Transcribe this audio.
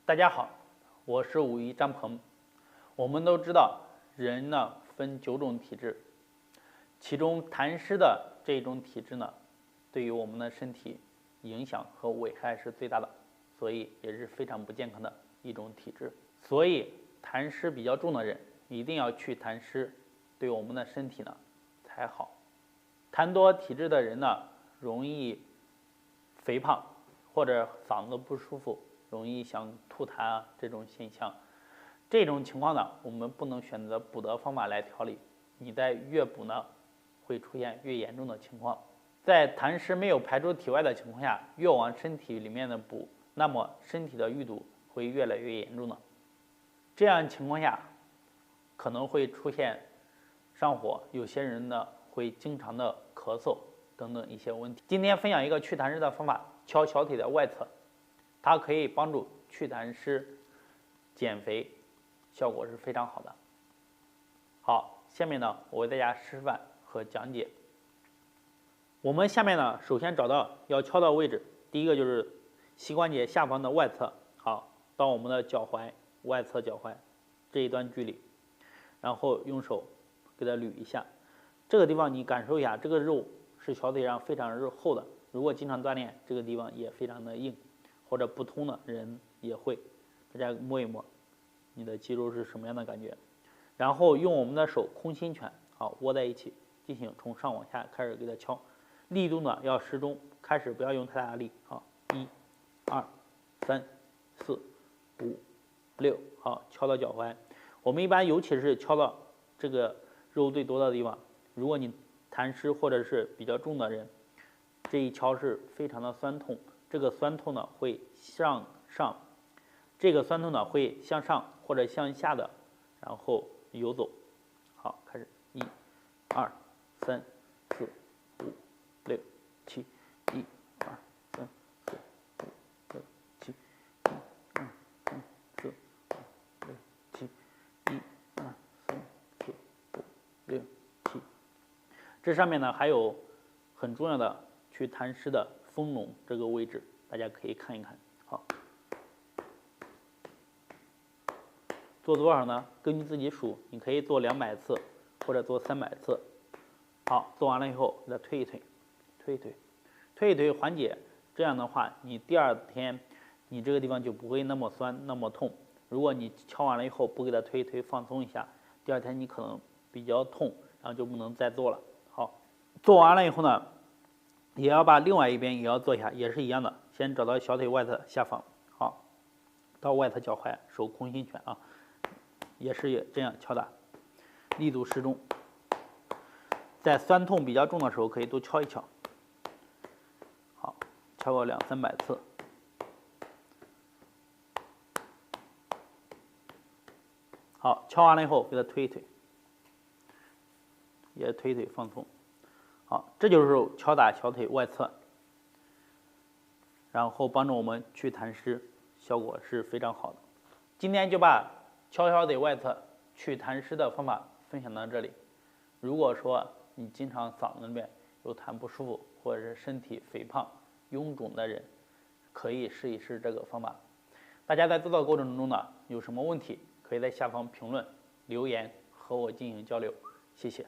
大家好，我是武夷张鹏。我们都知道，人呢分9种体质，其中痰湿的这种体质呢，对于我们的身体影响和危害是最大的，所以也是非常不健康的一种体质。所以痰湿比较重的人，一定要去痰湿，对我们的身体呢才好。痰多体质的人呢，容易肥胖或者嗓子不舒服，容易想吐痰啊这种现象。这种情况呢，我们不能选择补的方法来调理，你在越补呢，会出现越严重的情况。在痰湿没有排出体外的情况下，越往身体里面的补，那么身体的淤堵会越来越严重的。这样情况下，可能会出现上火，有些人呢会经常的咳嗽等等一些问题。今天分享一个祛痰湿的方法，敲小腿的外侧，它可以帮助祛痰湿、减肥，效果是非常好的。好，下面呢我为大家示范和讲解。我们下面呢，首先找到要敲的位置，第一个就是膝关节下方的外侧，好，到我们的脚踝外侧脚踝这一段距离，然后用手给它捋一下。这个地方你感受一下，这个肉是小腿上非常厚的，如果经常锻炼，这个地方也非常的硬，或者不通的人也会。大家摸一摸，你的肌肉是什么样的感觉？然后用我们的手空心拳，好，握在一起，进行从上往下开始给它敲，力度呢要适中，开始不要用太大的力，好，1、2、3、4、5、6，好，敲到脚踝。我们一般尤其是敲到这个肉最多的地方，如果你痰湿或者是比较重的人，这一敲是非常的酸痛，这个酸痛呢会向上，这个酸痛呢会向上或者向下的，然后游走。好，开始，1、2、3、4、5、6、7，1、2、3、4、5、6、7，1、2、3、4、5、6、7，1、2、3、4、5、6、7。这上面呢还有很重要的祛痰湿的丰隆这个位置，大家可以看一看。好，做多少呢？根据自己数，你可以做200次或者做300次。好，做完了以后给它推一推，推一推，推一推缓解。这样的话，你第2天你这个地方就不会那么酸那么痛。如果你敲完了以后不给它推一推放松一下，第2天你可能比较痛，然后就不能再做了。好，做完了以后呢，也要把另外一边也要做一下，也是一样的。先找到小腿外侧下方，好，到外侧脚踝，手空心拳啊，也是这样敲打，力度适中。在酸痛比较重的时候，可以多敲一敲。好，敲个200、300次。好，敲完了以后给它推一推，也推一推放松。好，这就是敲打小腿外侧，然后帮助我们祛痰湿，效果是非常好的。今天就把敲小腿外侧祛痰湿的方法分享到这里。如果说你经常嗓子里面有痰不舒服，或者是身体肥胖、臃肿的人，可以试一试这个方法。大家在做的过程中呢，有什么问题，可以在下方评论留言和我进行交流。谢谢。